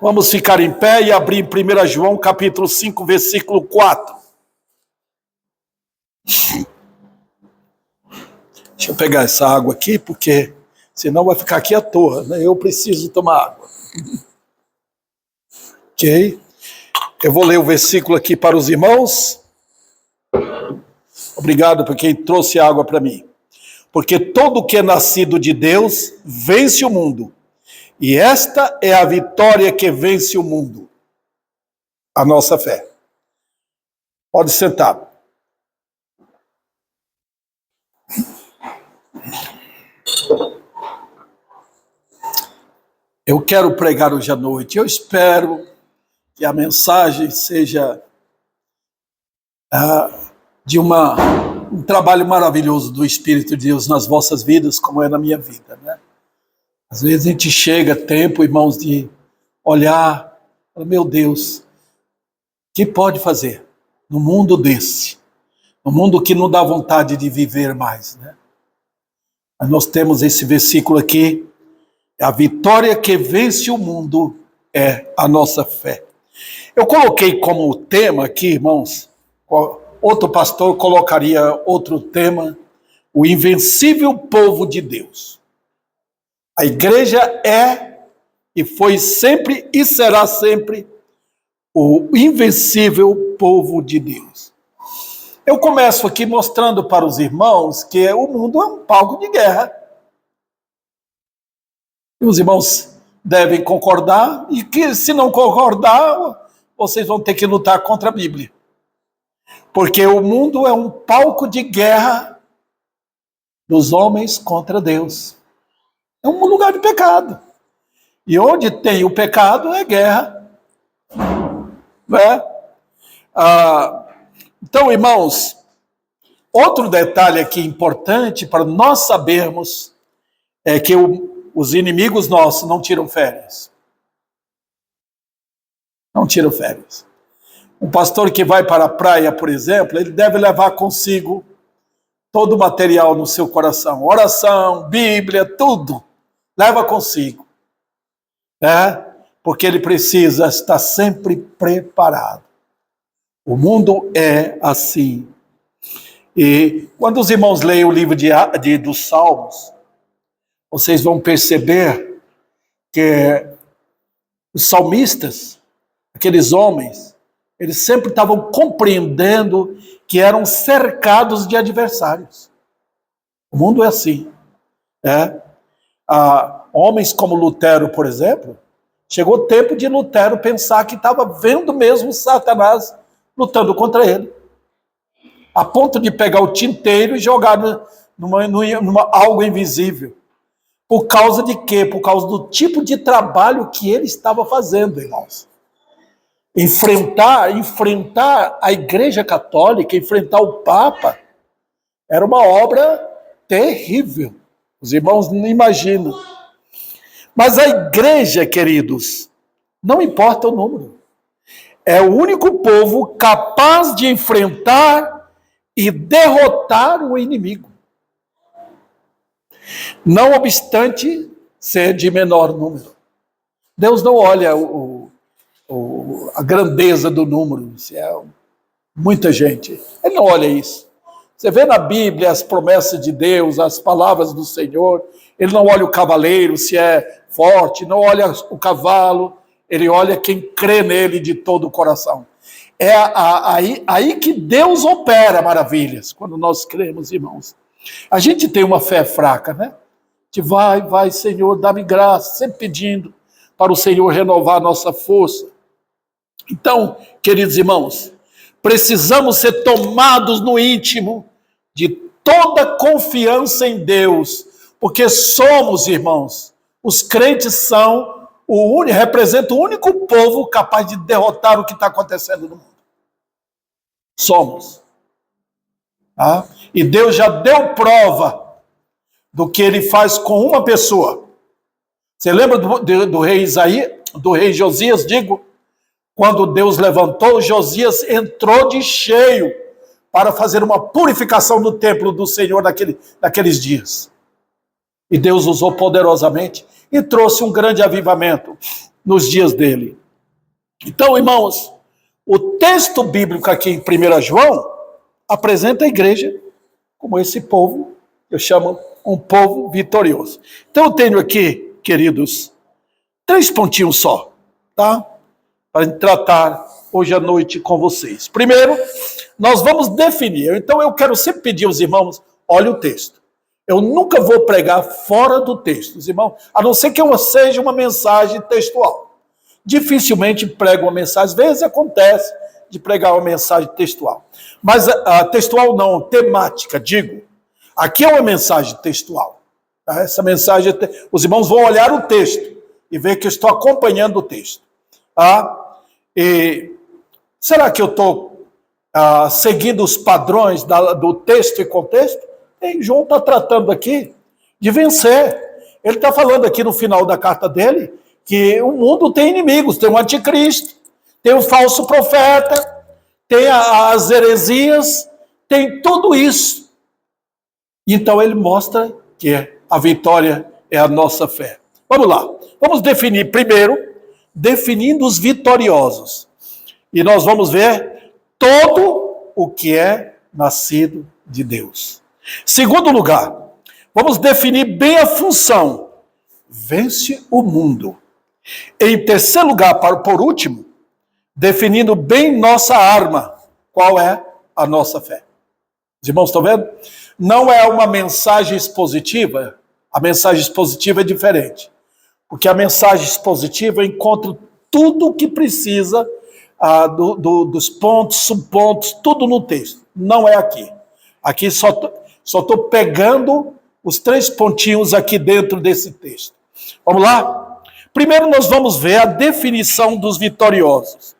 Vamos ficar em pé e abrir em 1 João, capítulo 5, versículo 4. Deixa eu pegar essa água aqui, porque senão vai ficar aqui à toa, né? Eu preciso tomar água. Ok? Eu vou ler o versículo aqui para os irmãos. Obrigado por quem trouxe água para mim. Porque todo que é nascido de Deus vence o mundo. E esta é a vitória que vence o mundo. A nossa fé. Pode sentar. Eu quero pregar hoje à noite. Eu espero que a mensagem seja de um trabalho maravilhoso do Espírito de Deus nas vossas vidas, como é na minha vida, né? Às vezes a gente chega tempo, irmãos, de olhar, meu Deus, o que pode fazer no mundo desse? No mundo que não dá vontade de viver mais, né? Mas nós temos esse versículo aqui, a vitória que vence o mundo é a nossa fé. Eu coloquei como tema aqui, irmãos, outro pastor colocaria outro tema, o invencível povo de Deus. A igreja é e foi sempre e será sempre o invencível povo de Deus. Eu começo aqui mostrando para os irmãos que o mundo é um palco de guerra. E os irmãos devem concordar, e que se não concordar, vocês vão ter que lutar contra a Bíblia. Porque o mundo é um palco de guerra dos homens contra Deus. É um lugar de pecado. E onde tem o pecado é guerra. Né? Então, irmãos, outro detalhe aqui importante para nós sabermos é que os inimigos nossos não tiram férias. Não tiram férias. Um pastor que vai para a praia, por exemplo, ele deve levar consigo todo o material no seu coração. Oração, Bíblia, tudo. Leva consigo. Né? Porque ele precisa estar sempre preparado. O mundo é assim. E quando os irmãos leem o livro dos Salmos, vocês vão perceber que os salmistas, aqueles homens, eles sempre estavam compreendendo que eram cercados de adversários. O mundo é assim. Homens como Lutero, por exemplo, chegou o tempo de Lutero pensar que estava vendo mesmo Satanás lutando contra ele. A ponto de pegar o tinteiro e jogar numa algo invisível. Por causa de quê? Por causa do tipo de trabalho que ele estava fazendo, irmãos. Enfrentar a Igreja Católica, enfrentar o Papa, era uma obra terrível. Os irmãos não imaginam. Mas a igreja, queridos, não importa o número. É o único povo capaz de enfrentar e derrotar o inimigo. Não obstante ser de menor número. Deus não olha a grandeza do número, se é muita gente. Ele não olha isso. Você vê na Bíblia as promessas de Deus, as palavras do Senhor. Ele não olha o cavaleiro, se é forte, não olha o cavalo. Ele olha quem crê nele de todo o coração. É aí que Deus opera maravilhas, quando nós cremos, irmãos. A gente tem uma fé fraca, né? Que vai, Senhor, dá-me graça, sempre pedindo para o Senhor renovar a nossa força. Então, queridos irmãos, precisamos ser tomados no íntimo de toda confiança em Deus, porque somos, irmãos, os crentes representam o único povo capaz de derrotar o que está acontecendo no mundo. Somos. E Deus já deu prova do que ele faz com uma pessoa. Você lembra do rei Josias, quando Deus levantou, Josias entrou de cheio para fazer uma purificação no templo do Senhor naqueles dias. E Deus usou poderosamente e trouxe um grande avivamento. nos dias dele. Então, irmãos, o texto bíblico aqui em 1 João apresenta a igreja como esse povo, eu chamo um povo vitorioso. Então eu tenho aqui, queridos, 3 pontinhos só, tá? Para tratar hoje à noite com vocês. Primeiro, nós vamos definir. Então eu quero sempre pedir aos irmãos, olha o texto. Eu nunca vou pregar fora do texto, os irmãos, a não ser que seja uma mensagem textual. Dificilmente prego uma mensagem, às vezes acontece de pregar uma mensagem textual. Mas textual não, temática, digo. Aqui é uma mensagem textual. Tá? Essa mensagem, os irmãos vão olhar o texto e ver que eu estou acompanhando o texto. Tá? E será que eu estou seguindo os padrões do texto e contexto? E João está tratando aqui de vencer. Ele está falando aqui no final da carta dele que o mundo tem inimigos, tem o anticristo, tem o falso profeta, tem as heresias, tem tudo isso. Então ele mostra que a vitória é a nossa fé. Vamos lá, vamos definir primeiro, definindo os vitoriosos. E nós vamos ver todo o que é nascido de Deus. Segundo lugar, vamos definir bem a função. Vence o mundo. Em terceiro lugar, por último, definindo bem nossa arma. Qual é a nossa fé? Os irmãos estão vendo? Não é uma mensagem expositiva. A mensagem expositiva é diferente. Porque a mensagem expositiva encontra tudo o que precisa dos pontos, subpontos, tudo no texto. Não é aqui. Aqui só estou pegando os 3 pontinhos aqui dentro desse texto. Vamos lá? Primeiro nós vamos ver a definição dos vitoriosos.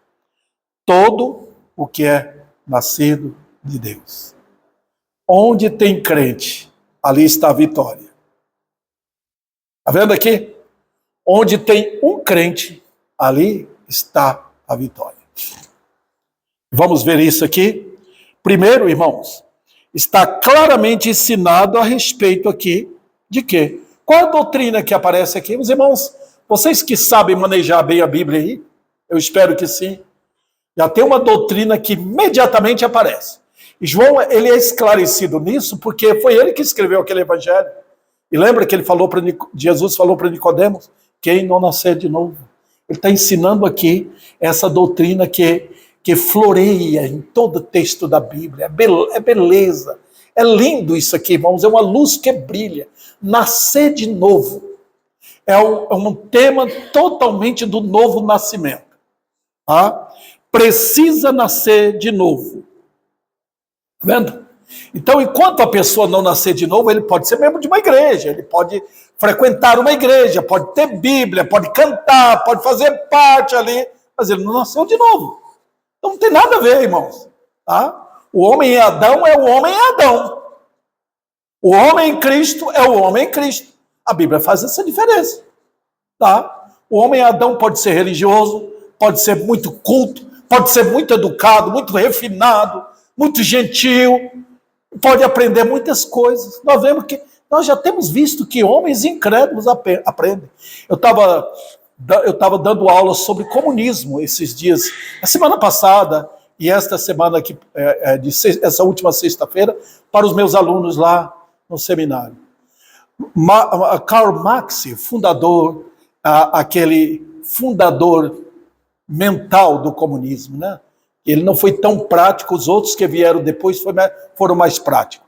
Todo o que é nascido de Deus. Onde tem crente, ali está a vitória. Está vendo aqui? Onde tem um crente, ali está a vitória. Vamos ver isso aqui. Primeiro, irmãos, está claramente ensinado a respeito aqui de quê? Qual é a doutrina que aparece aqui? Os irmãos, vocês que sabem manejar bem a Bíblia aí, eu espero que sim, já tem uma doutrina que imediatamente aparece. E João, ele é esclarecido nisso porque foi ele que escreveu aquele evangelho. E lembra que Jesus falou para Nicodemos, quem não nascer de novo. Ele está ensinando aqui essa doutrina que floreia em todo o texto da Bíblia. É beleza. É lindo isso aqui, irmãos. É uma luz que brilha. Nascer de novo. É um tema totalmente do novo nascimento. Tá? Precisa nascer de novo. Tá vendo? Então, enquanto a pessoa não nascer de novo, ele pode ser membro de uma igreja, ele pode frequentar uma igreja, pode ter Bíblia, pode cantar, pode fazer parte ali, mas ele não nasceu de novo. Então não tem nada a ver, irmãos. Tá? O homem em Adão é o homem em Adão. O homem em Cristo é o homem em Cristo. A Bíblia faz essa diferença. Tá? O homem em Adão pode ser religioso, pode ser muito culto, pode ser muito educado, muito refinado, muito gentil, pode aprender muitas coisas. Nós já temos visto que homens incrédulos aprendem. Eu estava dando aula sobre comunismo esses dias, a semana passada e esta semana aqui, essa última sexta-feira, para os meus alunos lá no seminário. Karl Marx, aquele fundador mental do comunismo, né? Ele não foi tão prático, os outros que vieram depois foram mais práticos.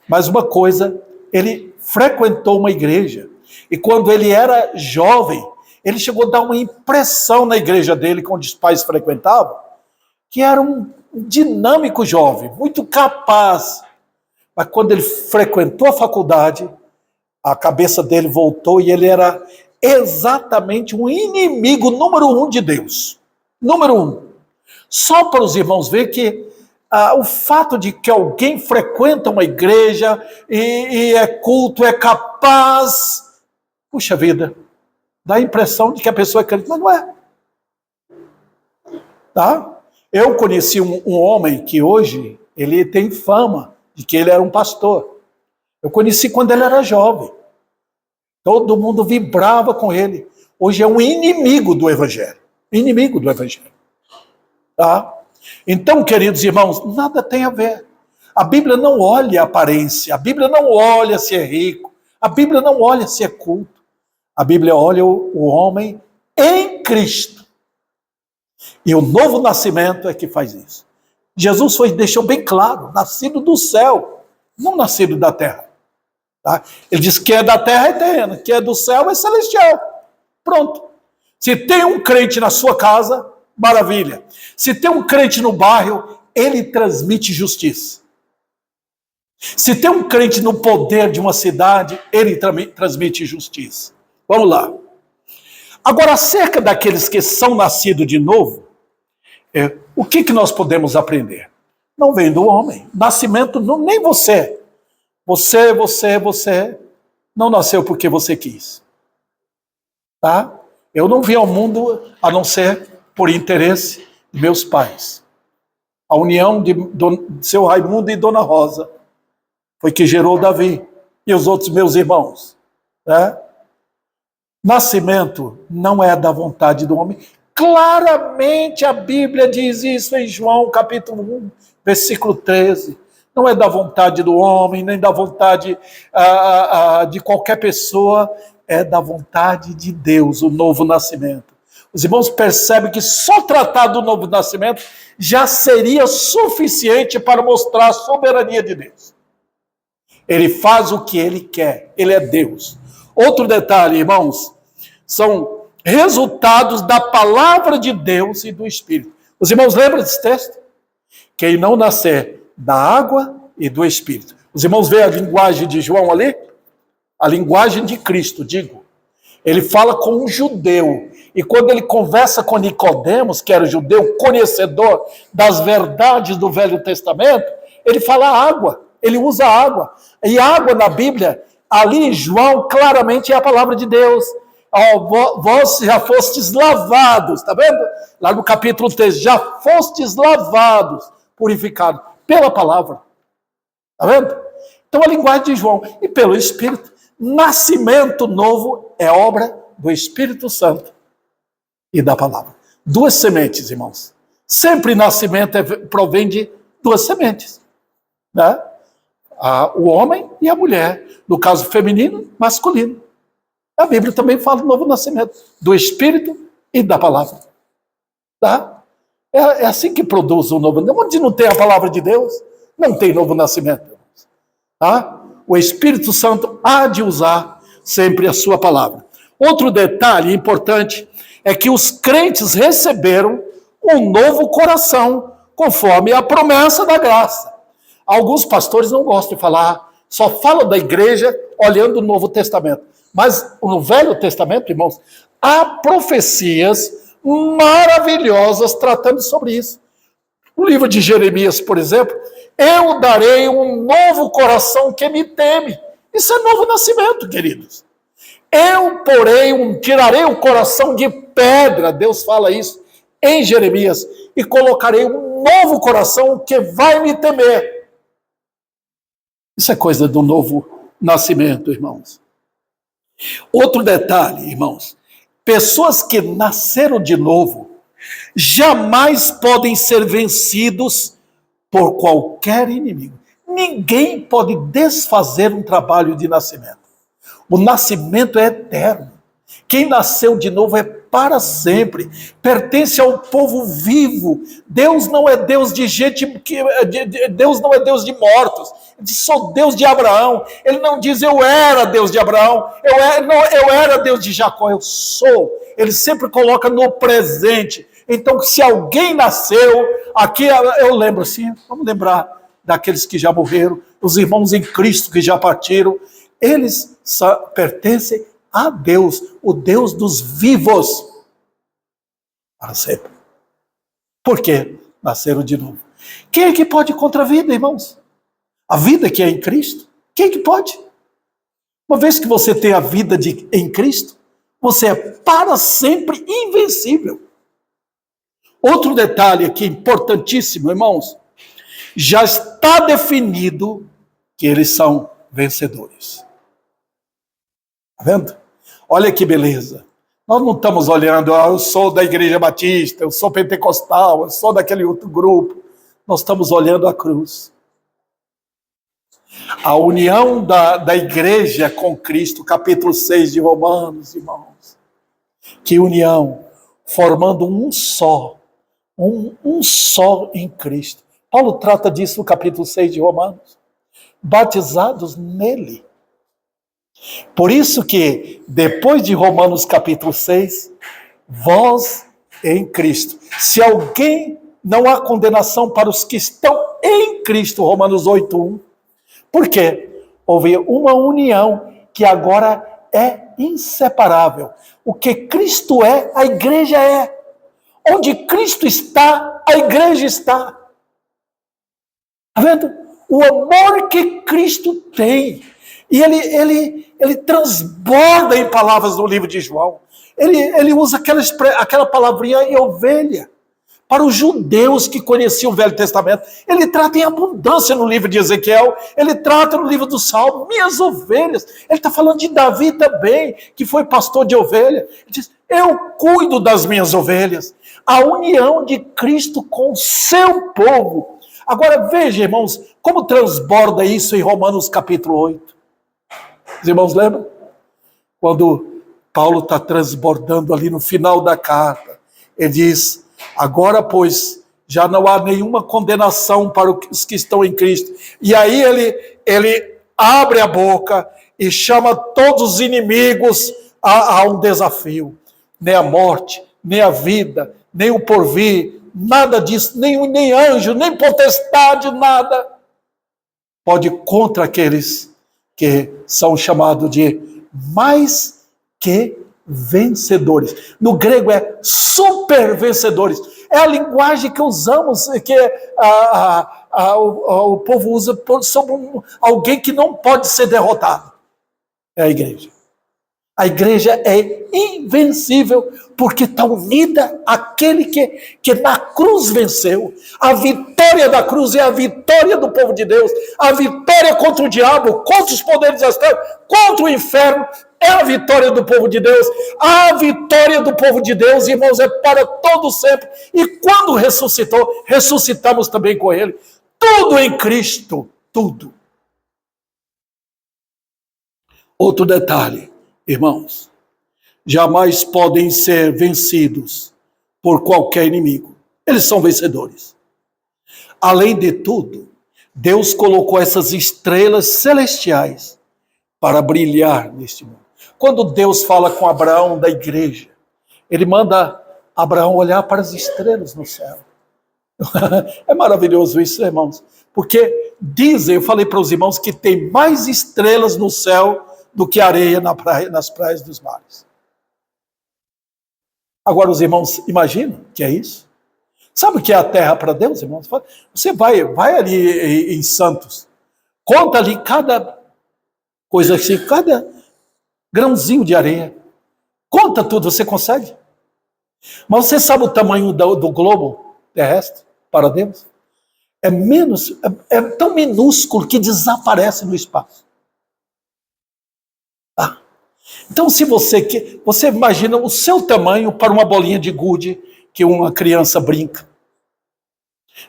Mas uma coisa, ele frequentou uma igreja, e quando ele era jovem, ele chegou a dar uma impressão na igreja dele, onde os pais frequentavam, que era um dinâmico jovem, muito capaz. Mas quando ele frequentou a faculdade, a cabeça dele voltou e ele era exatamente um inimigo número 1 de Deus. Número 1. Só para os irmãos verem que o fato de que alguém frequenta uma igreja e é culto, é capaz, puxa vida, dá a impressão de que a pessoa é crente, mas não é. Tá? Eu conheci um homem que hoje ele tem fama de que ele era um pastor. Eu conheci quando ele era jovem. Todo mundo vibrava com ele. hoje é um inimigo do Evangelho. Inimigo do Evangelho. Tá? Então, queridos irmãos, nada tem a ver. A Bíblia não olha a aparência, a Bíblia não olha se é rico, a Bíblia não olha se é culto. A Bíblia olha o homem em Cristo. E o novo nascimento é que faz isso. Jesus deixou bem claro, nascido do céu, não nascido da terra. Tá? Ele diz que é da terra é terreno, que é do céu é celestial. Pronto. Se tem um crente na sua casa, maravilha. Se tem um crente no bairro, ele transmite justiça. Se tem um crente no poder de uma cidade, ele transmite justiça. Vamos lá. Agora, acerca daqueles que são nascidos de novo, o que nós podemos aprender? Não vem do homem. Nascimento, não, nem você. Você não nasceu porque você quis. Tá? Eu não vim ao mundo a não ser por interesse de meus pais. A união de seu Raimundo e Dona Rosa foi que gerou Davi e os outros meus irmãos. Né? Nascimento não é da vontade do homem. Claramente a Bíblia diz isso em João capítulo 1, versículo 13. Não é da vontade do homem, nem da vontade de qualquer pessoa, é da vontade de Deus, o novo nascimento. Os irmãos percebem que só tratar do novo nascimento já seria suficiente para mostrar a soberania de Deus. Ele faz o que ele quer, ele é Deus. Outro detalhe, irmãos, são resultados da palavra de Deus e do Espírito. Os irmãos lembram desse texto? Quem não nascer da água e do Espírito. Os irmãos veem a linguagem de João ali? A linguagem de Cristo, digo. Ele fala com um judeu. E quando ele conversa com Nicodemos, que era judeu, conhecedor das verdades do Velho Testamento, ele fala água. Ele usa água. E água na Bíblia, ali em João, claramente é a palavra de Deus. Vós já fostes lavados, tá vendo? Lá no capítulo 3, já fostes lavados, purificados pela palavra. Tá vendo? Então a linguagem de João. E pelo Espírito, nascimento novo é obra do Espírito Santo e da palavra. Duas sementes, irmãos. Sempre nascimento provém de duas sementes. Né? O homem e a mulher. No caso feminino, masculino. A Bíblia também fala do novo nascimento, do Espírito e da palavra. Tá? É assim que produz o novo nascimento. Onde não tem a palavra de Deus, não tem novo nascimento. Tá? O Espírito Santo há de usar sempre a sua palavra. Outro detalhe importante é que os crentes receberam um novo coração, conforme a promessa da graça. Alguns pastores não gostam de falar, só falam da igreja olhando o Novo Testamento. Mas no Velho Testamento, irmãos, há profecias maravilhosas tratando sobre isso. No livro de Jeremias, por exemplo, eu darei um novo coração que me teme. Isso é novo nascimento, queridos. Eu, porém, tirarei o coração de pedra, Deus fala isso em Jeremias, e colocarei um novo coração que vai me temer. Isso é coisa do novo nascimento, irmãos. Outro detalhe, irmãos. Pessoas que nasceram de novo jamais podem ser vencidos por qualquer inimigo. Ninguém pode desfazer um trabalho de nascimento. O nascimento é eterno. Quem nasceu de novo é para sempre. Pertence ao povo vivo. Deus não é Deus de gente Deus não é Deus de mortos. Ele diz, sou Deus de Abraão. Ele não diz eu era Deus de Abraão. Eu era Deus de Jacó. Eu sou. Ele sempre coloca no presente. Então, se alguém nasceu, aqui eu lembro assim, vamos lembrar daqueles que já morreram, os irmãos em Cristo que já partiram, eles pertencem a Deus, o Deus dos vivos, para sempre. Por quê? Nasceram de novo. Quem é que pode contra a vida, irmãos? A vida que é em Cristo? Quem é que pode? Uma vez que você tem a vida em Cristo, você é para sempre invencível. Outro detalhe aqui importantíssimo, irmãos, já está definido que eles são vencedores. Está vendo? Olha que beleza. Nós não estamos olhando, eu sou da Igreja Batista, eu sou pentecostal, eu sou daquele outro grupo. Nós estamos olhando a cruz. A união da igreja com Cristo, capítulo 6 de Romanos, irmãos. Que união, formando um só em Cristo. Paulo trata disso no capítulo 6 de Romanos. Batizados nele. Por isso que, depois de Romanos capítulo 6, vós em Cristo. Se alguém não há condenação para os que estão em Cristo, Romanos 8:1. Por quê? Houve uma união que agora é inseparável. O que Cristo é, a igreja é. Onde Cristo está, a igreja está. Está vendo? O amor que Cristo tem. E ele transborda em palavras no livro de João. Ele usa aquela palavrinha em ovelha. Para os judeus que conheciam o Velho Testamento. Ele trata em abundância no livro de Ezequiel. Ele trata no livro do Salmo. Minhas ovelhas. Ele está falando de Davi também, que foi pastor de ovelha. Ele diz, eu cuido das minhas ovelhas. A união de Cristo com o seu povo. Agora veja, irmãos, como transborda isso em Romanos capítulo 8. Os irmãos lembram? Quando Paulo está transbordando ali no final da carta, ele diz, agora, pois, já não há nenhuma condenação para os que estão em Cristo. E aí ele abre a boca e chama todos os inimigos a um desafio. Nem a morte, nem a vida, nem o porvir, nada disso, nem anjo, nem potestade, nada pode contra aqueles que são chamados de mais que vencedores. No grego é super vencedores. É a linguagem que usamos, que o povo usa sobre alguém que não pode ser derrotado. É a igreja. A igreja é invencível porque está unida àquele que na cruz venceu. A vitória da cruz é a vitória do povo de Deus. A vitória contra o diabo, contra os poderes das trevas, contra o inferno, é a vitória do povo de Deus. A vitória do povo de Deus, irmãos, é para todo sempre. E quando ressuscitou, ressuscitamos também com ele. Tudo em Cristo, tudo. Outro detalhe, irmãos, jamais podem ser vencidos por qualquer inimigo. Eles são vencedores. Além de tudo, Deus colocou essas estrelas celestiais para brilhar neste mundo. Quando Deus fala com Abraão da igreja, ele manda Abraão olhar para as estrelas no céu. É maravilhoso isso, irmãos. Porque dizem, eu falei para os irmãos, que tem mais estrelas no céu do que areia nas praias dos mares. Agora os irmãos imaginam que é isso? Sabe o que é a terra para Deus, irmãos? Você vai ali em Santos, conta ali cada coisa assim, cada grãozinho de areia. Conta tudo, você consegue? Mas você sabe o tamanho do globo terrestre para Deus? É tão minúsculo que desaparece no espaço. Então, se você imagina o seu tamanho para uma bolinha de gude que uma criança brinca.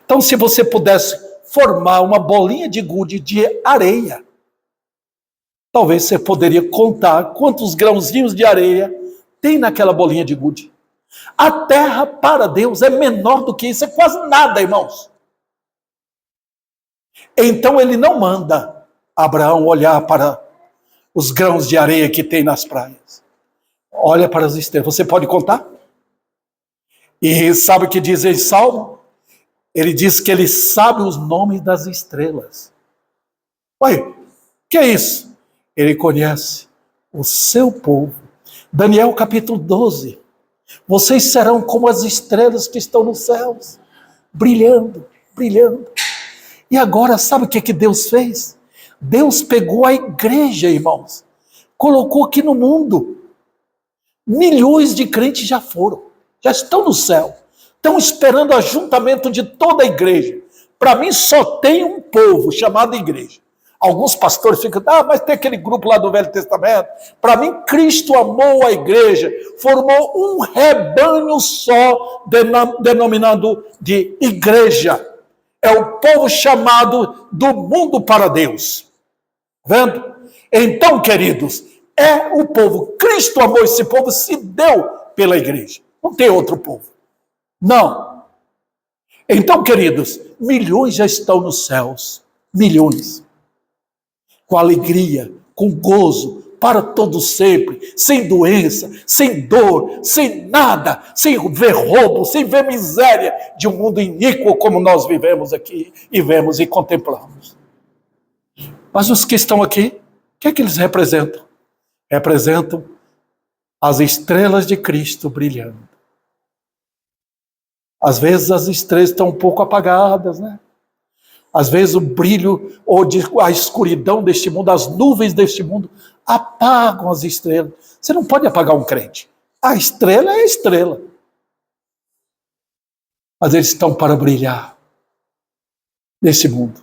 Então, se você pudesse formar uma bolinha de gude de areia, talvez você poderia contar quantos grãozinhos de areia tem naquela bolinha de gude. A terra para Deus é menor do que isso, é quase nada, irmãos. Então ele não manda Abraão olhar para os grãos de areia que tem nas praias. Olha para as estrelas. Você pode contar? E sabe o que diz em Salmo? Ele diz que ele sabe os nomes das estrelas. Ué, o que é isso? Ele conhece o seu povo. Daniel capítulo 12. Vocês serão como as estrelas que estão nos céus, brilhando, brilhando. E agora, sabe o que Deus fez? Deus pegou a igreja, irmãos, colocou aqui no mundo. Milhões de crentes já foram, já estão no céu, estão esperando o ajuntamento de toda a igreja. Para mim só tem um povo chamado igreja. Alguns pastores ficam, mas tem aquele grupo lá do Velho Testamento. Para mim, Cristo amou a igreja, formou um rebanho só, denominado de igreja. É o povo chamado do mundo para Deus. Vendo? Então, queridos, é o povo. Cristo amou esse povo, se deu pela igreja. Não tem outro povo. Não. Então, queridos, milhões já estão nos céus. Milhões. Com alegria, com gozo, para todo sempre, sem doença, sem dor, sem nada, sem ver roubo, sem ver miséria de um mundo iníquo como nós vivemos aqui e vemos e contemplamos. Mas os que estão aqui, o que é que eles representam? Representam as estrelas de Cristo brilhando. Às vezes as estrelas estão um pouco apagadas, né? Às vezes o brilho ou a escuridão deste mundo, as nuvens deste mundo, apagam as estrelas. Você não pode apagar um crente. A estrela é a estrela. Mas eles estão para brilhar nesse mundo.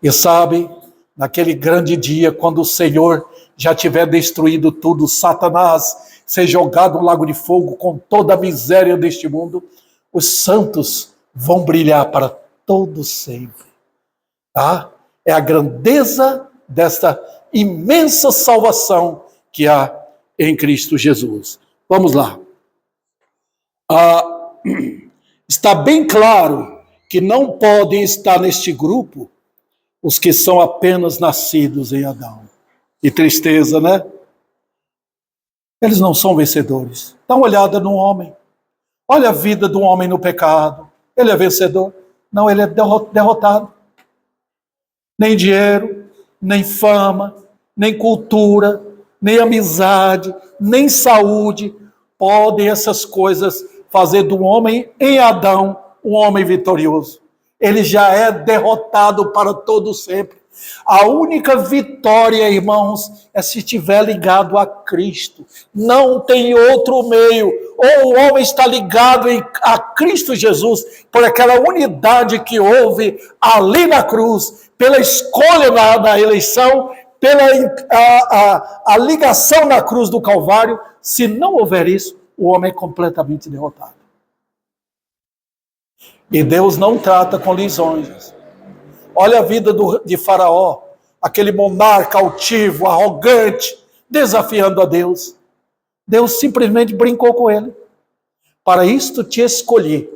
E sabe, naquele grande dia, quando o Senhor já tiver destruído tudo, Satanás ser jogado no lago de fogo com toda a miséria deste mundo, os santos vão brilhar para todo sempre. Tá? É a grandeza desta imensa salvação que há em Cristo Jesus. Vamos lá. Está bem claro que não podem estar neste grupo os que são apenas nascidos em Adão. Que tristeza, né? Eles não são vencedores. Dá uma olhada no homem. Olha a vida do homem no pecado. Ele é vencedor? Não, ele é derrotado. Nem dinheiro, nem fama, nem cultura, nem amizade, nem saúde podem essas coisas fazer do homem em Adão um homem vitorioso. Ele já é derrotado para todo sempre. A única vitória, irmãos, é se estiver ligado a Cristo. Não tem outro meio. Ou o homem está ligado a Cristo Jesus, por aquela unidade que houve ali na cruz, pela escolha na eleição, pela a ligação na cruz do Calvário. Se não houver isso, o homem é completamente derrotado. E Deus não trata com lisonjas. Olha a vida de Faraó, aquele monarca altivo, arrogante, desafiando a Deus. Deus simplesmente brincou com ele. Para isto te escolhi,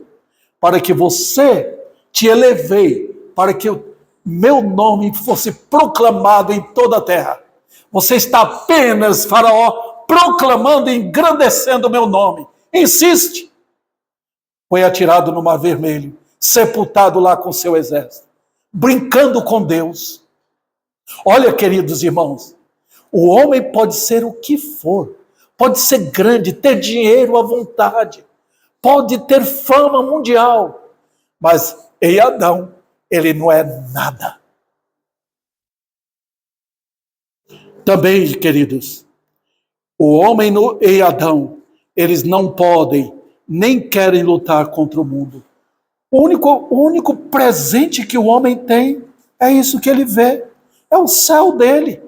para que você te elevei, para que o meu nome fosse proclamado em toda a terra. Você está apenas, Faraó, proclamando e engrandecendo o meu nome. Insiste. Foi atirado no Mar Vermelho, sepultado lá com seu exército, brincando com Deus. Olha, queridos irmãos, o homem pode ser o que for, pode ser grande, ter dinheiro à vontade, pode ter fama mundial, mas em Adão ele não é nada. Também, queridos, o homem em Adão, eles não podem, nem querem lutar contra o mundo. O único presente que o homem tem é isso que ele vê. É o céu dele.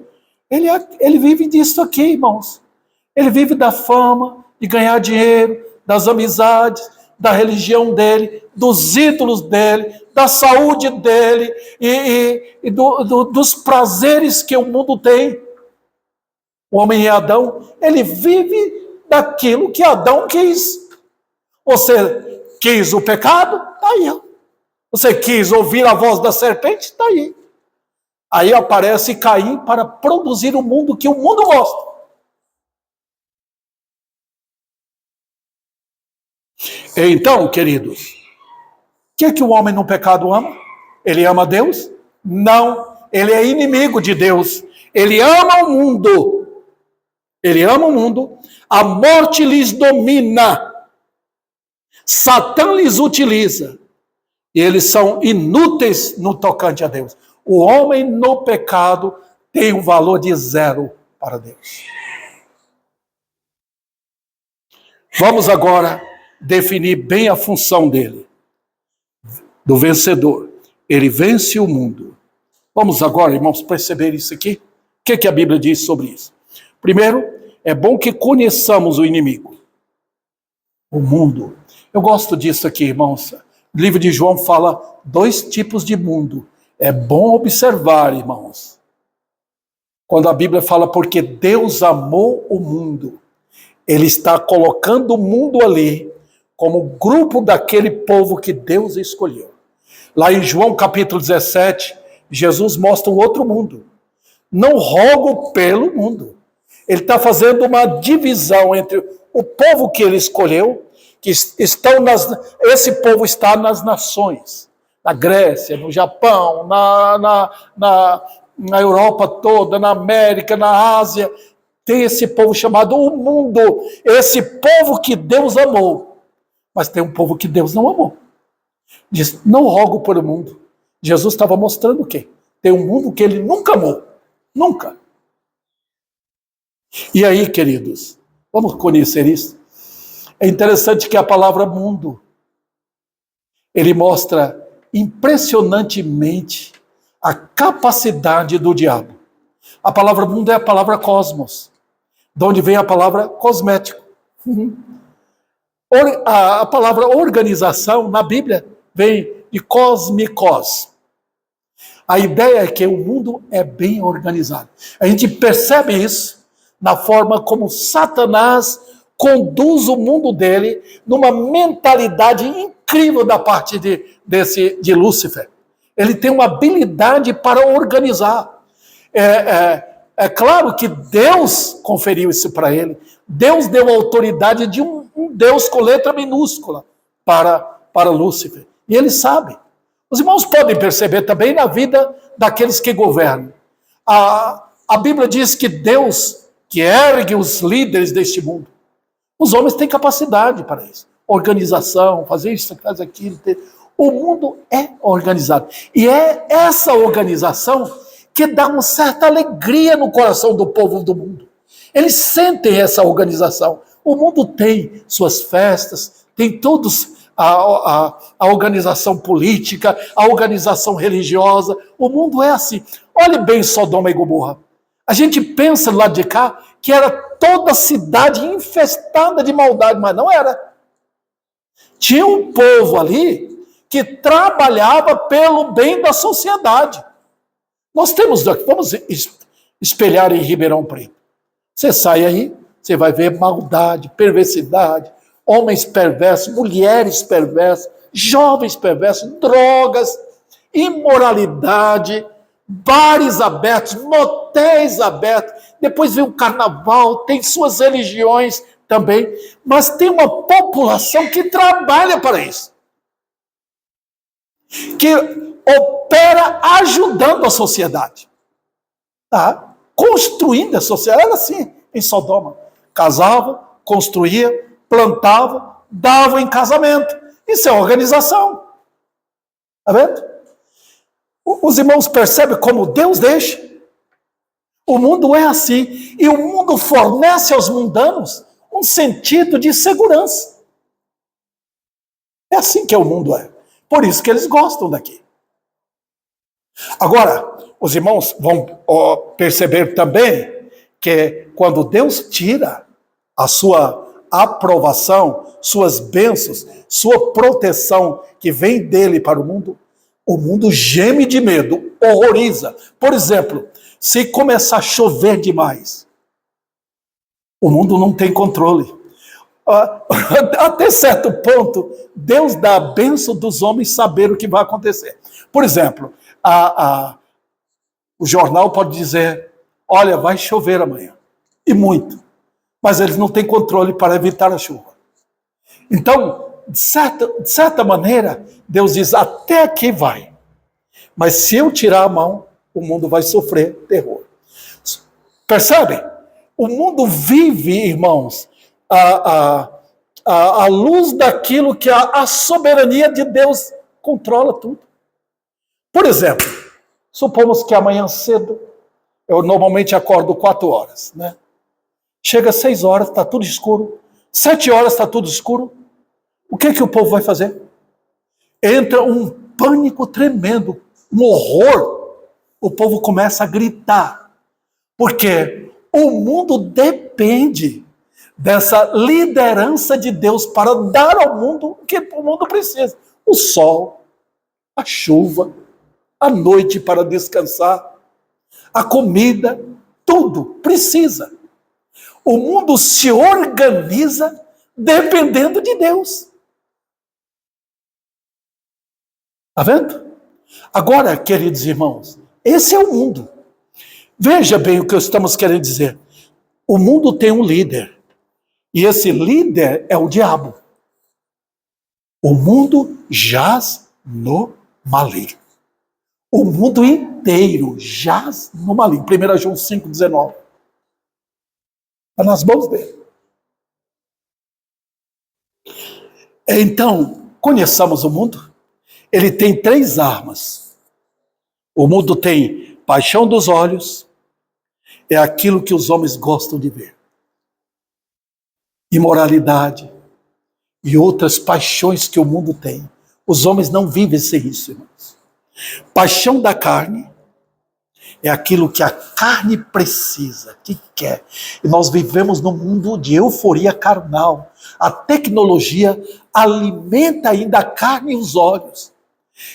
Ele vive disso aqui, irmãos. Ele vive da fama, de ganhar dinheiro, das amizades, da religião dele, dos ídolos dele, da saúde dele e dos prazeres que o mundo tem. O homem em Adão, ele vive daquilo que Adão quis. Você quis o pecado? Está aí. Você quis ouvir a voz da serpente? Está aí. Aí aparece Caim para produzir o mundo que o mundo gosta. Então, queridos, o que é que o homem no pecado ama? Ele ama Deus? Não. Ele é inimigo de Deus. Ele ama o mundo. Ele ama o mundo. A morte lhes domina. Satã lhes utiliza. E eles são inúteis no tocante a Deus. O homem no pecado tem um valor de zero para Deus. Vamos agora definir bem a função dele, do vencedor. Ele vence o mundo. Vamos agora, irmãos, perceber isso aqui. O que a Bíblia diz sobre isso? Primeiro, é bom que conheçamos o inimigo, o mundo. Eu gosto disso aqui, irmãos. O livro de João fala 2 tipos de mundo. É bom observar, irmãos. Quando a Bíblia fala porque Deus amou o mundo, Ele está colocando o mundo ali como grupo daquele povo que Deus escolheu. Lá em João capítulo 17, Jesus mostra um outro mundo. Não rogo pelo mundo. Ele está fazendo uma divisão entre o povo que ele escolheu, que estão esse povo está nas nações, na Grécia, no Japão, na Europa toda, na América, na Ásia. Tem esse povo chamado o mundo, esse povo que Deus amou. Mas tem um povo que Deus não amou. Diz, não rogo pelo mundo. Jesus estava mostrando o quê? Tem um mundo que ele nunca amou. Nunca. E aí, queridos, vamos conhecer isso? É interessante que a palavra mundo, ele mostra impressionantemente a capacidade do diabo. A palavra mundo é a palavra cosmos, de onde vem a palavra cosmético. A palavra organização na Bíblia vem de cosmikos. A ideia é que o mundo é bem organizado. A gente percebe isso na forma como Satanás conduz o mundo dele numa mentalidade incrível da parte de Lúcifer. Ele tem uma habilidade para organizar. É claro que Deus conferiu isso para ele. Deus deu a autoridade de um Deus com letra minúscula para Lúcifer. E ele sabe. Os irmãos podem perceber também na vida daqueles que governam. A Bíblia diz que Deus que ergue os líderes deste mundo. Os homens têm capacidade para isso. Organização, fazer isso, fazer aquilo. O mundo é organizado. E é essa organização que dá uma certa alegria no coração do povo do mundo. Eles sentem essa organização. O mundo tem suas festas, tem todos a organização política, a organização religiosa. O mundo é assim. Olhe bem Sodoma e Gomorra. A gente pensa lá de cá que era toda a cidade infestada de maldade, mas não era. Tinha um povo ali que trabalhava pelo bem da sociedade. Nós temos, vamos espelhar em Ribeirão Preto. Você sai aí, você vai ver maldade, perversidade, homens perversos, mulheres perversas, jovens perversos, drogas, imoralidade, bares abertos, motéis abertos. Depois vem o carnaval, tem suas religiões também, mas tem uma população que trabalha para isso. Que opera ajudando a sociedade. Tá? Construindo a sociedade. Era assim, em Sodoma. Casava, construía, plantava, dava em casamento. Isso é organização. Está vendo? Os irmãos percebem como Deus deixa. O mundo é assim. E o mundo fornece aos mundanos um sentido de segurança. É assim que o mundo é. Por isso que eles gostam daqui. Agora, os irmãos vão perceber também que quando Deus tira a sua aprovação, suas bênçãos, sua proteção que vem dele para o mundo geme de medo, horroriza. Por exemplo, se começar a chover demais, o mundo não tem controle. Até certo ponto, Deus dá a bênção dos homens saber o que vai acontecer. Por exemplo, o jornal pode dizer, olha, vai chover amanhã. E muito. Mas eles não têm controle para evitar a chuva. Então, de certa maneira, Deus diz, até aqui vai. Mas se eu tirar a mão, o mundo vai sofrer terror. Percebem? O mundo vive, irmãos, à luz daquilo que a soberania de Deus controla tudo. Por exemplo, supomos que amanhã cedo, eu normalmente acordo 4 horas, né? Chega 6 horas, está tudo escuro. 7 horas está tudo escuro. O que o povo vai fazer? Entra um pânico tremendo, um horror. o povo começa a gritar, porque o mundo depende dessa liderança de Deus para dar ao mundo o que o mundo precisa. O sol, a chuva, a noite para descansar, a comida, tudo precisa. O mundo se organiza dependendo de Deus. Está vendo? Agora, queridos irmãos, esse é o mundo. Veja bem o que estamos querendo dizer. O mundo tem um líder. E esse líder é o diabo. O mundo jaz no maligno. O mundo inteiro jaz no maligno. 1 João 5,19. Está nas mãos dele. Então, conheçamos o mundo. Ele tem 3 armas. O mundo tem paixão dos olhos. É aquilo que os homens gostam de ver. Imoralidade e outras paixões que o mundo tem. Os homens não vivem sem isso, irmãos. Paixão da carne é aquilo que a carne precisa, que quer. E nós vivemos num mundo de euforia carnal. A tecnologia alimenta ainda a carne e os olhos.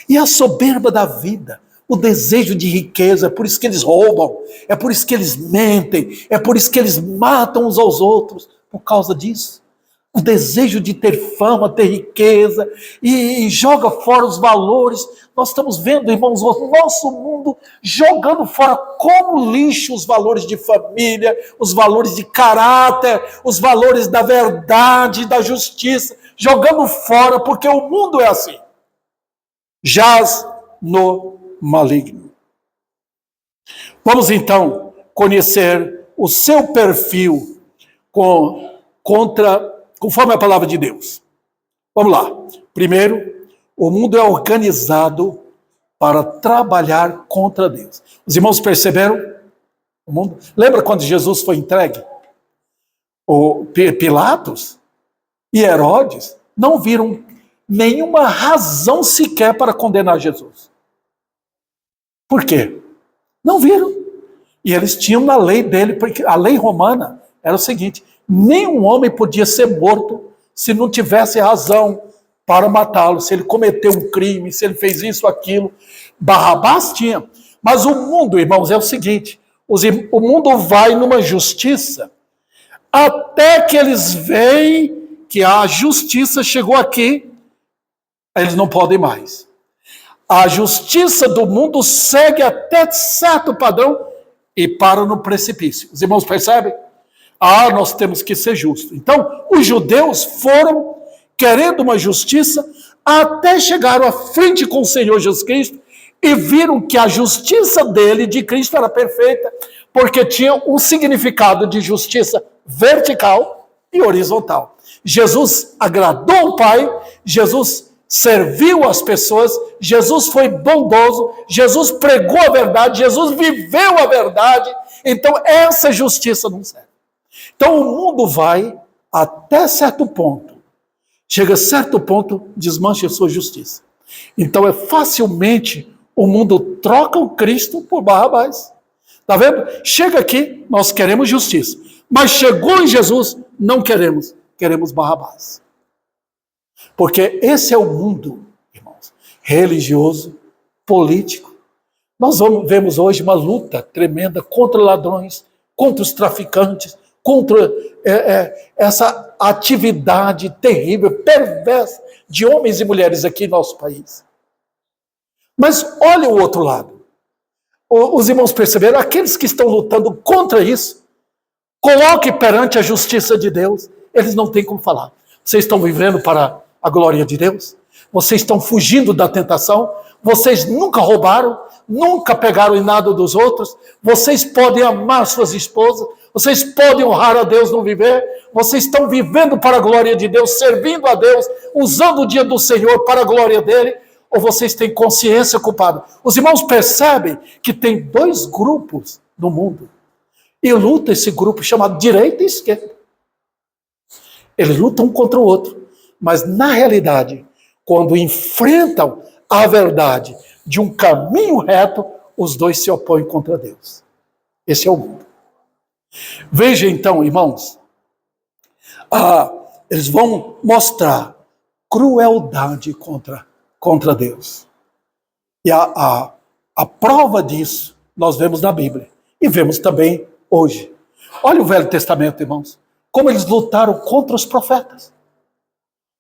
E a soberba da vida, o desejo de riqueza, é por isso que eles roubam, é por isso que eles mentem, é por isso que eles matam uns aos outros, por causa disso. O desejo de ter fama, ter riqueza, e joga fora os valores. Nós estamos vendo, irmãos, o nosso mundo jogando fora como lixo os valores de família, os valores de caráter, os valores da verdade, da justiça, jogando fora, porque o mundo é assim. Jaz no maligno. Vamos então conhecer o seu perfil conforme a palavra de Deus. Vamos lá. Primeiro, o mundo é organizado para trabalhar contra Deus. Os irmãos perceberam? O mundo. Lembra quando Jesus foi entregue? O Pilatos e Herodes não viram nenhuma razão sequer para condenar Jesus. Por quê? Não viram. E eles tinham na lei dele, porque a lei romana era o seguinte: nenhum homem podia ser morto se não tivesse razão para matá-lo, se ele cometeu um crime, se ele fez isso, aquilo. Barrabás tinha. Mas o mundo, irmãos, é o seguinte: o mundo vai numa justiça até que eles veem que a justiça chegou aqui, eles não podem mais. A justiça do mundo segue até certo padrão e para no precipício. Os irmãos percebem? Nós temos que ser justos. Então, os judeus foram querendo uma justiça até chegaram à frente com o Senhor Jesus Cristo e viram que a justiça dele, de Cristo, era perfeita, porque tinha um significado de justiça vertical e horizontal. Jesus agradou o Pai, Jesus serviu as pessoas, Jesus foi bondoso, Jesus pregou a verdade, Jesus viveu a verdade. Então, essa justiça não serve. Então, o mundo vai até certo ponto. Chega a certo ponto, desmancha a sua justiça. Então, facilmente o mundo troca o Cristo por Barrabás. Está vendo? Chega aqui, nós queremos justiça. Mas chegou em Jesus, não queremos. Queremos Barrabás. Porque esse é o mundo, irmãos, religioso, político. Nós vemos hoje uma luta tremenda contra ladrões, contra os traficantes, contra essa atividade terrível, perversa de homens e mulheres aqui em nosso país. Mas olha o outro lado. Os irmãos perceberam, aqueles que estão lutando contra isso, coloque perante a justiça de Deus, eles não têm como falar. Vocês estão vivendo para a glória de Deus? Vocês estão fugindo da tentação? Vocês nunca roubaram? Nunca pegaram em nada dos outros? Vocês podem amar suas esposas? Vocês podem honrar a Deus no viver? Vocês estão vivendo para a glória de Deus, servindo a Deus, usando o dia do Senhor para a glória dele? Ou vocês têm consciência culpada? Os irmãos percebem que tem 2 grupos no mundo. E luta esse grupo chamado direita e esquerda. Eles lutam um contra o outro. Mas, na realidade, quando enfrentam a verdade de um caminho reto, os dois se opõem contra Deus. Esse é o mundo. Veja então, irmãos, eles vão mostrar crueldade contra Deus. E a prova disso nós vemos na Bíblia e vemos também hoje. Olha o Velho Testamento, irmãos, como eles lutaram contra os profetas.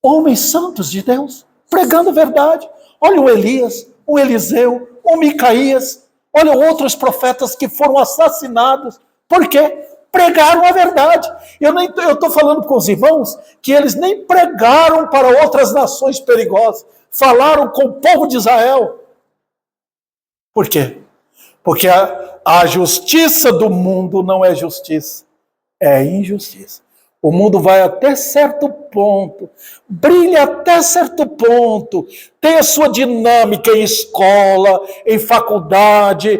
Homens santos de Deus, pregando a verdade. Olha o Elias, o Eliseu, o Micaías. Olha outros profetas que foram assassinados. Por quê? Pregaram a verdade. Eu estou falando com os irmãos que eles nem pregaram para outras nações perigosas. Falaram com o povo de Israel. Por quê? Porque a justiça do mundo não é justiça, é injustiça. O mundo vai até certo ponto, brilha até certo ponto, tem a sua dinâmica em escola, em faculdade,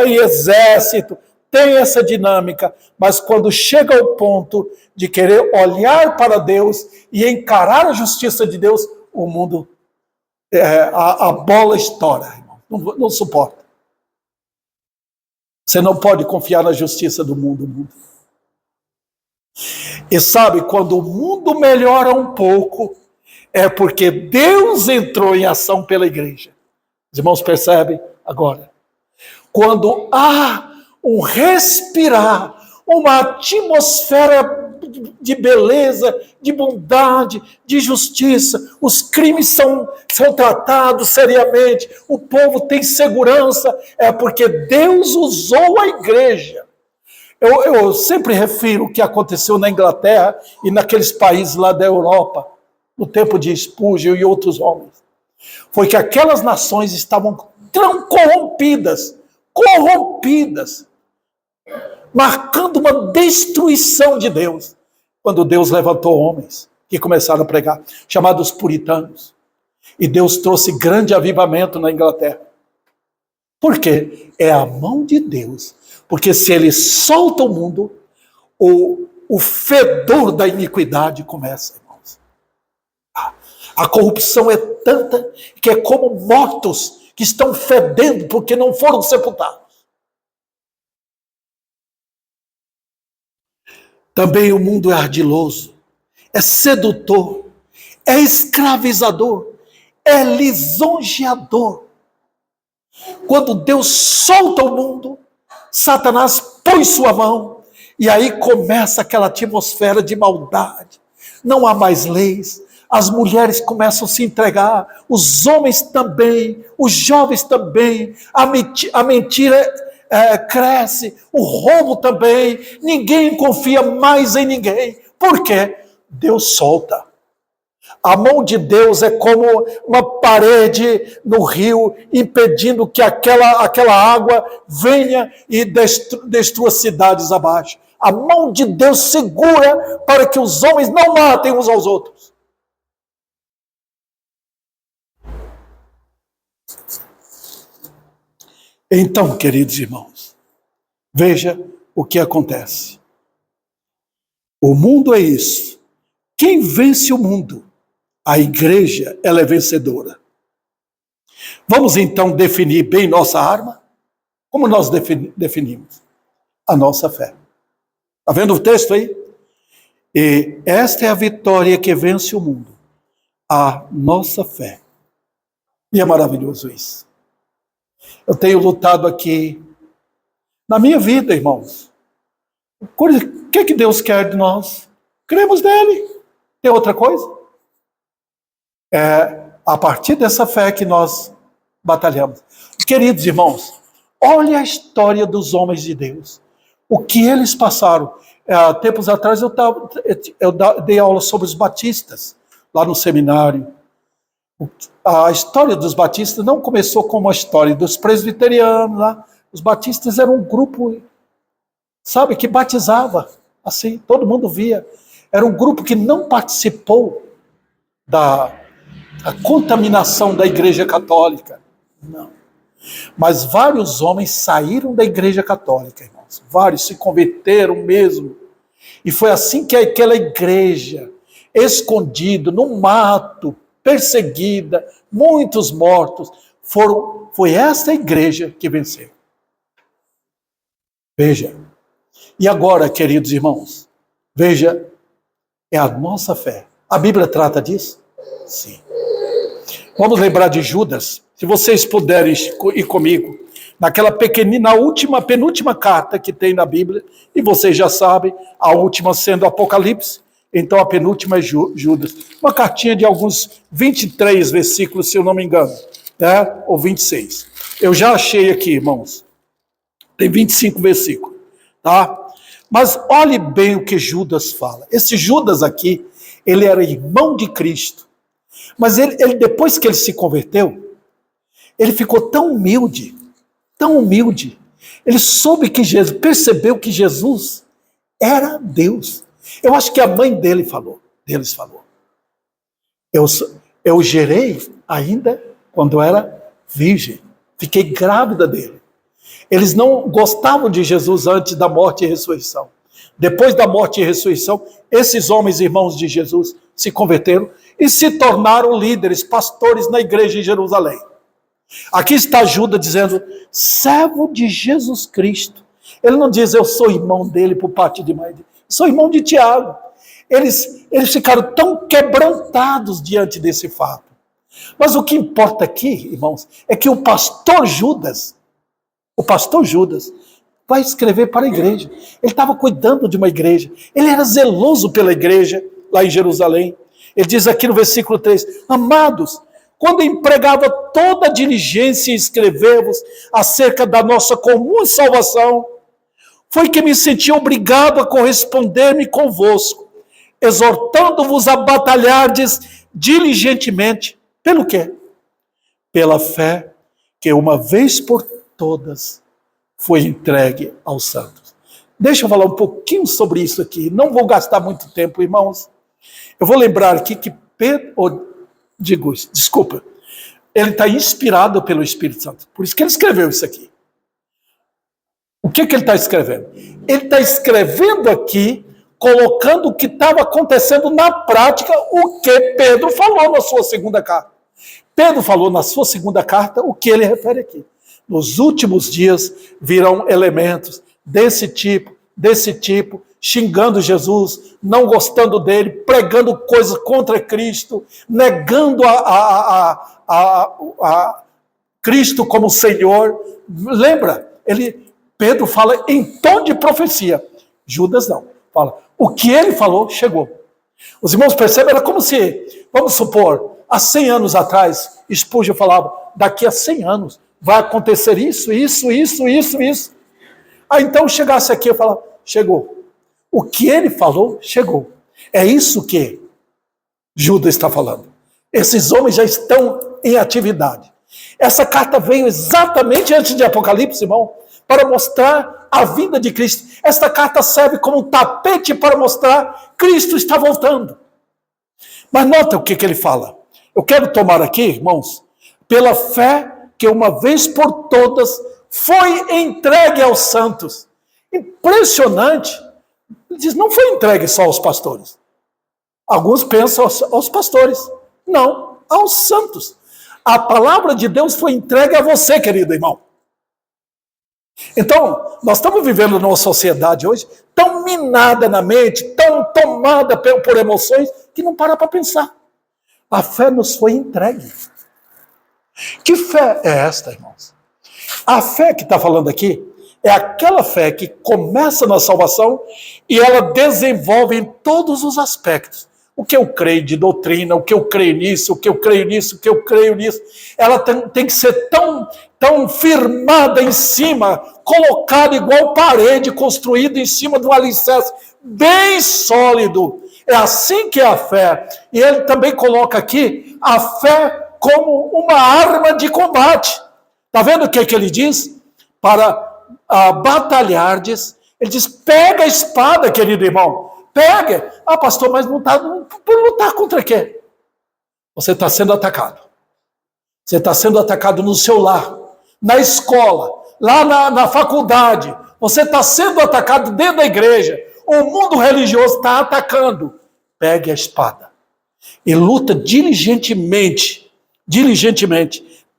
em exército, tem essa dinâmica, mas quando chega ao ponto de querer olhar para Deus e encarar a justiça de Deus, o mundo, a bola estoura, irmão, não suporta. Você não pode confiar na justiça do mundo. E sabe, quando o mundo melhora um pouco, é porque Deus entrou em ação pela igreja. Os irmãos percebem agora? Quando há um respirar, uma atmosfera de beleza, de bondade, de justiça, os crimes são tratados seriamente, o povo tem segurança, é porque Deus usou a igreja. Eu sempre refiro o que aconteceu na Inglaterra e naqueles países lá da Europa, no tempo de Spurgeon e outros homens. Foi que aquelas nações estavam tão corrompidas, marcando uma destruição de Deus, quando Deus levantou homens que começaram a pregar, chamados puritanos. E Deus trouxe grande avivamento na Inglaterra. Por quê? É a mão de Deus. Porque se ele solta o mundo, o fedor da iniquidade começa, irmãos. A corrupção é tanta que é como mortos que estão fedendo porque não foram sepultados. Também o mundo é ardiloso, é sedutor, é escravizador, é lisonjeador. Quando Deus solta o mundo, Satanás põe sua mão e aí começa aquela atmosfera de maldade. Não há mais leis, as mulheres começam a se entregar, os homens também, os jovens também, a mentira cresce, o roubo também, ninguém confia mais em ninguém. Por quê? Deus solta. A mão de Deus é como uma parede no rio, impedindo que aquela água venha e destrua cidades abaixo. A mão de Deus segura para que os homens não matem uns aos outros. Então, queridos irmãos, veja o que acontece. O mundo é isso. Quem vence o mundo? A igreja, ela é vencedora. Vamos então definir bem nossa arma? Como nós definimos? A nossa fé. Está vendo o texto aí? E esta é a vitória que vence o mundo. A nossa fé. E é maravilhoso isso. Eu tenho lutado aqui na minha vida, irmãos. O que Deus quer de nós? Cremos nele. Tem outra coisa? É a partir dessa fé que nós batalhamos. Queridos irmãos, olha a história dos homens de Deus. O que eles passaram. Tempos atrás eu dei aula sobre os batistas, lá no seminário. A história dos batistas não começou como a história dos presbiterianos. Lá. Os batistas eram um grupo, sabe, que batizava. Assim, todo mundo via. Era um grupo que não participou da contaminação da Igreja Católica. Não. Mas vários homens saíram da Igreja Católica, irmãos. Vários se converteram mesmo. E foi assim que aquela igreja, escondida, no mato, perseguida, muitos mortos, foi esta igreja que venceu. Veja. E agora, queridos irmãos, veja, é a nossa fé. A Bíblia trata disso? Sim. Vamos lembrar de Judas. Se vocês puderem ir comigo, naquela pequenina, penúltima carta que tem na Bíblia, e vocês já sabem, a última sendo Apocalipse, então a penúltima é Judas. Uma cartinha de alguns 23 versículos, se eu não me engano, né? Ou 26. Eu já achei aqui, irmãos. Tem 25 versículos, tá? Mas olhe bem o que Judas fala. Esse Judas aqui, ele era irmão de Cristo. Mas ele depois que ele se converteu, ele ficou tão humilde, ele soube que Jesus, percebeu que Jesus era Deus. Eu acho que a mãe deles falou, eu gerei ainda quando era virgem, fiquei grávida dele. Eles não gostavam de Jesus antes da morte e ressurreição. Depois da morte e ressurreição, esses homens irmãos de Jesus se converteram e se tornaram líderes, pastores na igreja em Jerusalém. Aqui está Judas dizendo, servo de Jesus Cristo. Ele não diz, eu sou irmão dele por parte de mãe, sou irmão de Tiago. Eles ficaram tão quebrantados diante desse fato. Mas o que importa aqui, irmãos, é que o pastor Judas vai escrever para a igreja. Ele estava cuidando de uma igreja. Ele era zeloso pela igreja lá em Jerusalém. Ele diz aqui no versículo 3, amados, quando empregava toda a diligência em escrever-vos acerca da nossa comum salvação, foi que me senti obrigado a corresponder-me convosco, exortando-vos a batalhardes diligentemente. Pelo quê? Pela fé que uma vez por todas foi entregue aos santos. Deixa eu falar um pouquinho sobre isso aqui. Não vou gastar muito tempo, irmãos. Eu vou lembrar aqui que Pedro, ele está inspirado pelo Espírito Santo. Por isso que ele escreveu isso aqui. O que ele está escrevendo? Ele está escrevendo aqui, colocando o que estava acontecendo na prática, o que Pedro falou na sua segunda carta. Pedro falou na sua segunda carta o que ele refere aqui. Nos últimos dias virão elementos desse tipo, xingando Jesus, não gostando dele, pregando coisas contra Cristo, negando a Cristo como Senhor. Lembra? Pedro fala em tom de profecia. Judas não. Fala, o que ele falou, chegou. Os irmãos percebem? Era como se, vamos supor, há 100 anos atrás, Spurgeon falava, daqui a 100 anos vai acontecer isso. Então chegasse aqui e falava, chegou. O que ele falou, chegou. É isso que Judas está falando. Esses homens já estão em atividade. Essa carta veio exatamente antes de Apocalipse, irmão, para mostrar a vinda de Cristo. Esta carta serve como um tapete para mostrar que Cristo está voltando. Mas nota o que ele fala. Eu quero tomar aqui, irmãos, pela fé que uma vez por todas foi entregue aos santos. Impressionante. Ele diz, não foi entregue só aos pastores. Alguns pensam aos pastores. Não, aos santos. A palavra de Deus foi entregue a você, querido irmão. Então, nós estamos vivendo numa sociedade hoje tão minada na mente, tão tomada por emoções, que não para pensar. A fé nos foi entregue. Que fé é esta, irmãos? A fé que está falando aqui é aquela fé que começa na salvação e ela desenvolve em todos os aspectos. O que eu creio de doutrina, o que eu creio nisso, o que eu creio nisso, o que eu creio nisso. Ela tem que ser tão firmada em cima, colocada igual parede, construída em cima de um alicerce bem sólido. É assim que é a fé. E ele também coloca aqui a fé como uma arma de combate. Está vendo o que ele diz? Para batalhardes, ele diz, pega a espada, querido irmão. Pega. Ah, pastor, mas não está por lutar contra quê? Você está sendo atacado. Você está sendo atacado no seu lar, na escola, lá na faculdade. Você está sendo atacado dentro da igreja. O mundo religioso está atacando. Pegue a espada e luta diligentemente,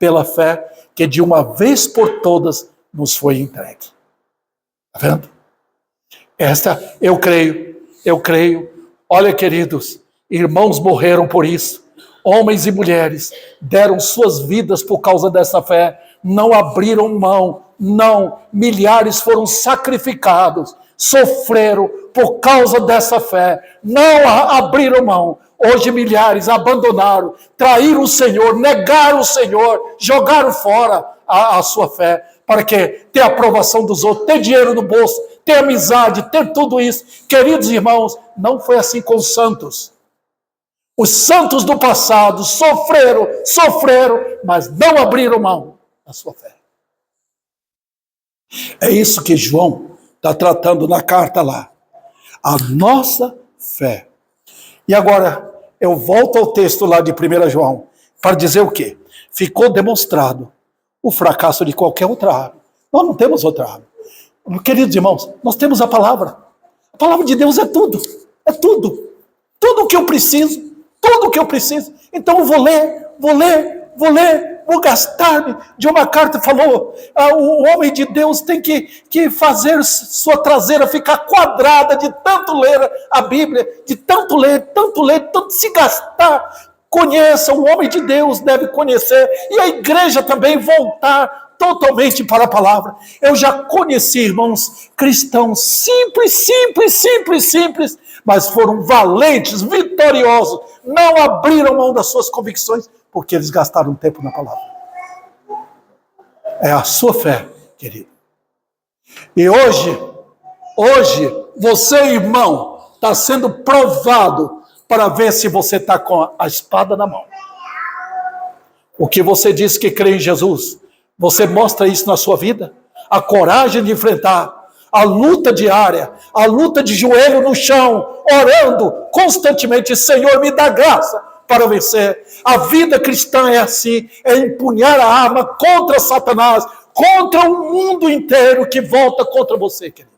pela fé que de uma vez por todas nos foi entregue. Está vendo? Eu creio. Olha, queridos, irmãos morreram por isso. Homens e mulheres deram suas vidas por causa dessa fé. Não abriram mão, não. Milhares foram sacrificados, sofreram por causa dessa fé. Não abriram mão. Hoje milhares abandonaram, traíram o Senhor, negaram o Senhor, jogaram fora a sua fé. Para quê? Ter a aprovação dos outros, ter dinheiro no bolso, ter amizade, ter tudo isso. Queridos irmãos, não foi assim com os santos. Os santos do passado sofreram, mas não abriram mão da sua fé. É isso que João está tratando na carta lá. A nossa fé. E agora, eu volto ao texto lá de 1 João, para dizer o quê? Ficou demonstrado o fracasso de qualquer outra área. Nós não temos outra área. Queridos irmãos, nós temos a palavra. A palavra de Deus é tudo. É tudo. Tudo o que eu preciso. Tudo o que eu preciso. Então eu vou gastar-me de uma carta. Falou, o homem de Deus tem que fazer sua traseira ficar quadrada de tanto ler a Bíblia, de tanto se gastar. Conheça, o homem de Deus deve conhecer, e a igreja também voltar totalmente para a palavra. Eu já conheci, irmãos, cristãos simples, mas foram valentes, vitoriosos, não abriram mão das suas convicções, porque eles gastaram tempo na palavra. É a sua fé, querido. E hoje, você, irmão, está sendo provado para ver se você está com a espada na mão. O que você diz que crê em Jesus, você mostra isso na sua vida? A coragem de enfrentar a luta diária, a luta de joelho no chão, orando constantemente, Senhor, me dá graça para vencer. A vida cristã é assim, é empunhar a arma contra Satanás, contra o mundo inteiro que volta contra você, querido.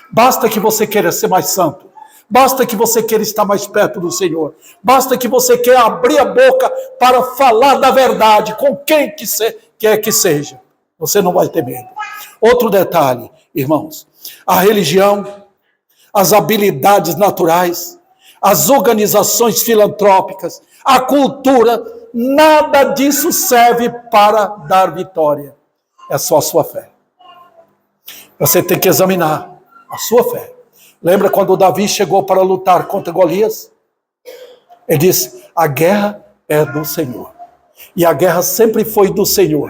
Basta que você queira ser mais santo. Basta que você queira estar mais perto do Senhor. Basta que você queira abrir a boca para falar da verdade com quem quer que seja. Você não vai ter medo. Outro detalhe, irmãos. A religião, as habilidades naturais, as organizações filantrópicas, a cultura, nada disso serve para dar vitória. É só a sua fé. Você tem que examinar a sua fé. Lembra quando Davi chegou para lutar contra Golias? Ele disse, a guerra é do Senhor. E a guerra sempre foi do Senhor.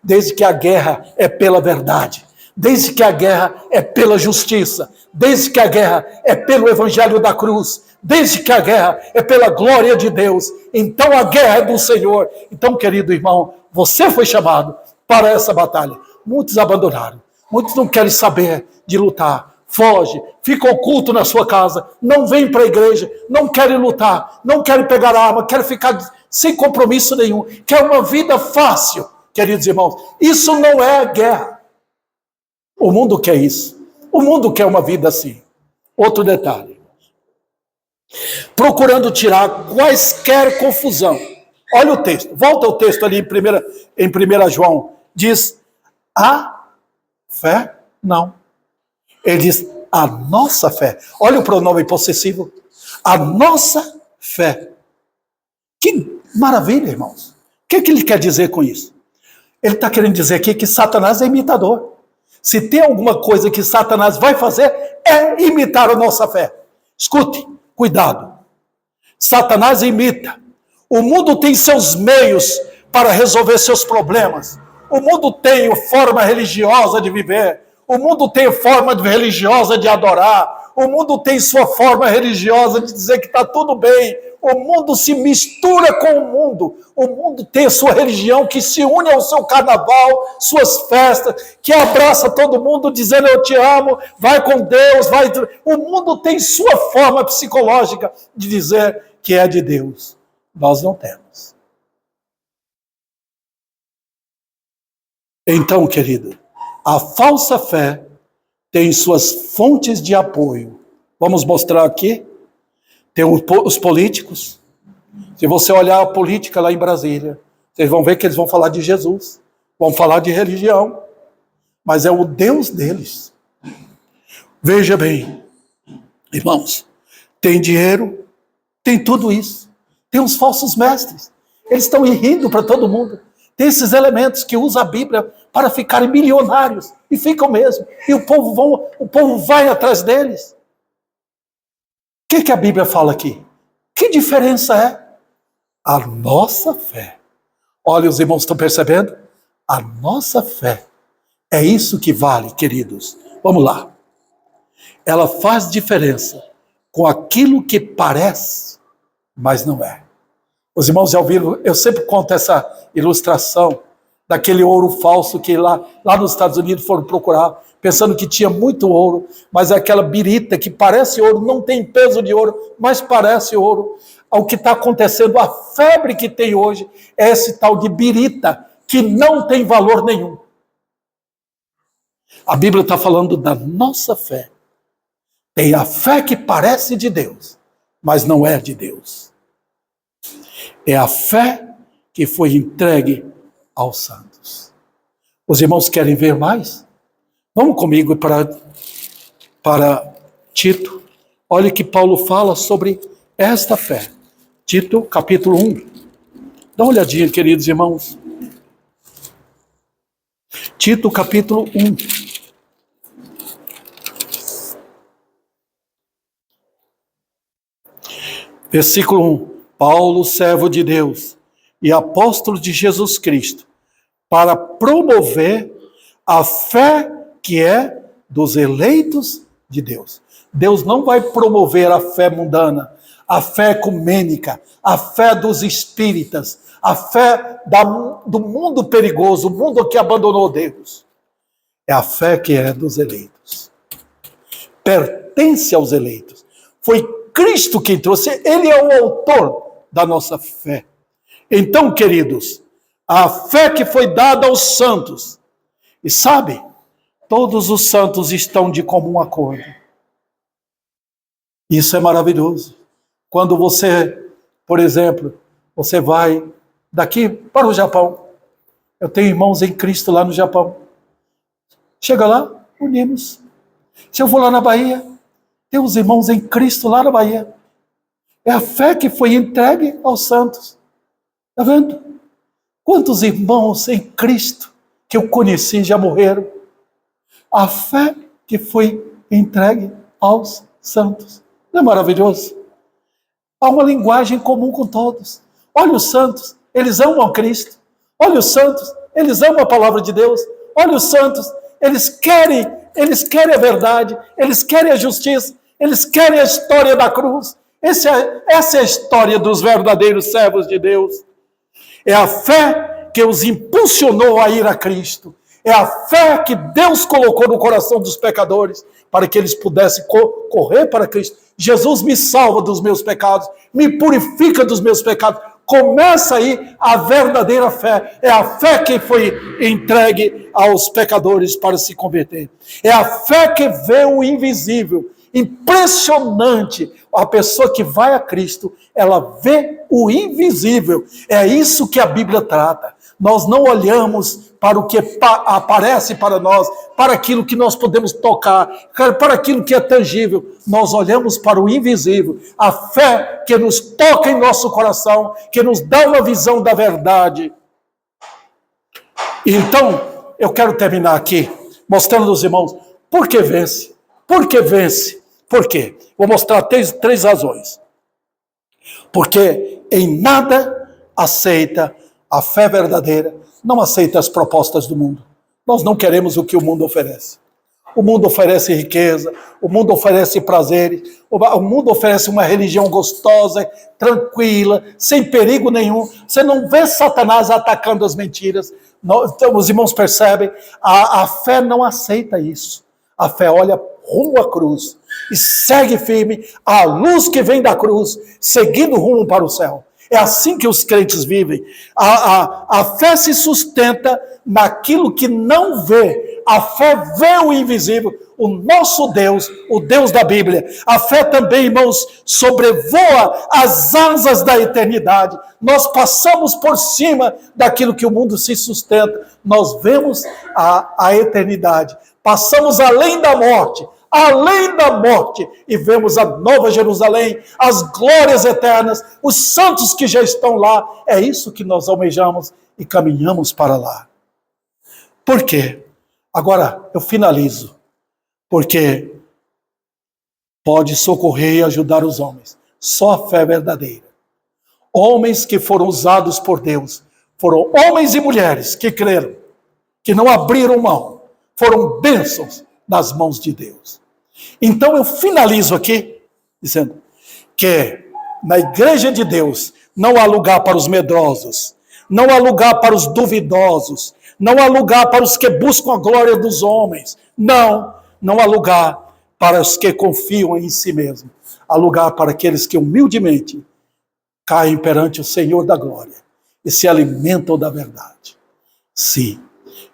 Desde que a guerra é pela verdade. Desde que a guerra é pela justiça. Desde que a guerra é pelo evangelho da cruz. Desde que a guerra é pela glória de Deus. Então a guerra é do Senhor. Então, querido irmão, você foi chamado para essa batalha. Muitos abandonaram. Muitos não querem saber de lutar. Foge, fica oculto na sua casa, não vem para a igreja, não querem lutar, não querem pegar arma, querem ficar sem compromisso nenhum, quer uma vida fácil, queridos irmãos. Isso não é guerra. O mundo quer isso. O mundo quer uma vida assim. Outro detalhe. Procurando tirar quaisquer confusão. Olha o texto, volta ao texto ali em 1 João. Diz, a fé não. Ele diz, a nossa fé. Olha o pronome possessivo. A nossa fé. Que maravilha, irmãos. O que ele quer dizer com isso? Ele está querendo dizer aqui que Satanás é imitador. Se tem alguma coisa que Satanás vai fazer, é imitar a nossa fé. Escute, cuidado. Satanás imita. O mundo tem seus meios para resolver seus problemas. O mundo tem forma religiosa de viver. O mundo tem forma religiosa de adorar. O mundo tem sua forma religiosa de dizer que está tudo bem. O mundo se mistura com o mundo. O mundo tem a sua religião que se une ao seu carnaval, suas festas, que abraça todo mundo dizendo eu te amo, vai com Deus, vai. O mundo tem sua forma psicológica de dizer que é de Deus. Nós não temos. Então, querido, a falsa fé tem suas fontes de apoio. Vamos mostrar aqui. Tem os políticos. Se você olhar a política lá em Brasília, Vocês vão ver que eles vão falar de Jesus, vão falar de religião, mas é o Deus deles. Veja bem, irmãos, tem dinheiro, tem tudo isso, tem os falsos mestres, eles estão rindo para todo mundo. Tem esses elementos que usam a Bíblia para ficarem milionários, e ficam mesmo, e o povo vai atrás deles. O que a Bíblia fala aqui? Que diferença é? A nossa fé. Olha, os irmãos estão percebendo? A nossa fé. É isso que vale, queridos. Vamos lá. Ela faz diferença com aquilo que parece, mas não é. Os irmãos já ouviram, eu sempre conto essa ilustração daquele ouro falso que lá nos Estados Unidos foram procurar, pensando que tinha muito ouro, mas é aquela birita que parece ouro, não tem peso de ouro, mas parece ouro. O que está acontecendo, a febre que tem hoje, é esse tal de birita, que não tem valor nenhum. A Bíblia está falando da nossa fé. Tem a fé que parece de Deus, mas não é de Deus. É a fé que foi entregue aos santos. Os irmãos querem ver mais? Vamos comigo para Tito. Olha que Paulo fala sobre esta fé. Tito, capítulo 1. Dá uma olhadinha, queridos irmãos. Tito, capítulo 1. Versículo 1. Paulo, servo de Deus e apóstolo de Jesus Cristo, para promover a fé que é dos eleitos de Deus. Deus não vai promover a fé mundana, a fé ecumênica, a fé dos espíritas, a fé do mundo perigoso, o mundo que abandonou Deus. É a fé que é dos eleitos. Pertence aos eleitos. Foi Cristo quem trouxe, Ele é o autor da nossa fé. Então, queridos, a fé que foi dada aos santos, e sabe, todos os santos estão de comum acordo. Isso é maravilhoso. Quando você, por exemplo, você vai daqui para o Japão, eu tenho irmãos em Cristo lá no Japão, chega lá, unimos. Se eu vou lá na Bahia, tem os irmãos em Cristo lá na Bahia. É a fé que foi entregue aos santos. Está vendo? Quantos irmãos em Cristo que eu conheci já morreram? A fé que foi entregue aos santos. Não é maravilhoso? Há uma linguagem comum com todos. Olha os santos, eles amam a Cristo. Olha os santos, eles amam a palavra de Deus. Olha os santos, eles querem a verdade, eles querem a justiça, eles querem a história da cruz. Essa é a história dos verdadeiros servos de Deus. É a fé que os impulsionou a ir a Cristo. É a fé que Deus colocou no coração dos pecadores para que eles pudessem correr para Cristo. Jesus me salva dos meus pecados, me purifica dos meus pecados. Começa aí a verdadeira fé. É a fé que foi entregue aos pecadores para se converter. É a fé que vê o invisível. Impressionante. A pessoa que vai a Cristo, ela vê o invisível. É isso que a Bíblia trata. Nós não olhamos para o que aparece para nós, para aquilo que nós podemos tocar, para aquilo que é tangível. Nós olhamos para o invisível. A fé que nos toca em nosso coração, que nos dá uma visão da verdade. Então, eu quero terminar aqui, mostrando aos irmãos, por que vence? Por que vence? Por quê? Vou mostrar três razões. Porque em nada aceita a fé verdadeira, não aceita as propostas do mundo. Nós não queremos o que o mundo oferece. O mundo oferece riqueza, o mundo oferece prazeres, o mundo oferece uma religião gostosa, tranquila, sem perigo nenhum. Você não vê Satanás atacando as mentiras. Então, os irmãos percebem, a fé não aceita isso. A fé olha rumo à cruz e segue firme a luz que vem da cruz, seguindo rumo para o céu. É assim que os crentes vivem. A fé se sustenta naquilo que não vê, a fé vê o invisível, o nosso Deus, o Deus da Bíblia. A fé também, irmãos, sobrevoa as asas da eternidade. Nós passamos por cima daquilo que o mundo se sustenta. Nós vemos a eternidade. Passamos além da morte, e vemos a Nova Jerusalém, as glórias eternas, os santos que já estão lá. É isso que nós almejamos e caminhamos para lá. Por quê? Agora eu finalizo. Porque pode socorrer e ajudar os homens. Só a fé verdadeira. Homens que foram usados por Deus, foram homens e mulheres que creram, que não abriram mão, foram bênçãos nas mãos de Deus. Então eu finalizo aqui dizendo que na igreja de Deus não há lugar para os medrosos, não há lugar para os duvidosos, não há lugar para os que buscam a glória dos homens, não há lugar para os que confiam em si mesmo, há lugar para aqueles que humildemente caem perante o Senhor da glória e se alimentam da verdade. Sim,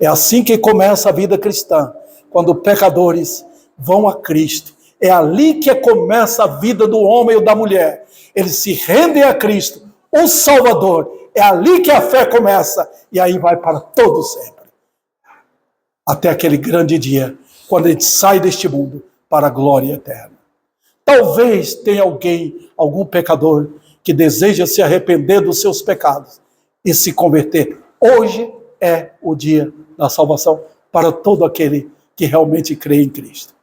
é assim que começa a vida cristã, quando pecadores vão a Cristo. É ali que começa a vida do homem ou da mulher. Eles se rendem a Cristo, o Salvador. É ali que a fé começa. E aí vai para todo sempre. Até aquele grande dia, quando a gente sai deste mundo para a glória eterna. Talvez tenha algum pecador, que deseja se arrepender dos seus pecados e se converter. Hoje é o dia da salvação para todo aquele que realmente crê em Cristo.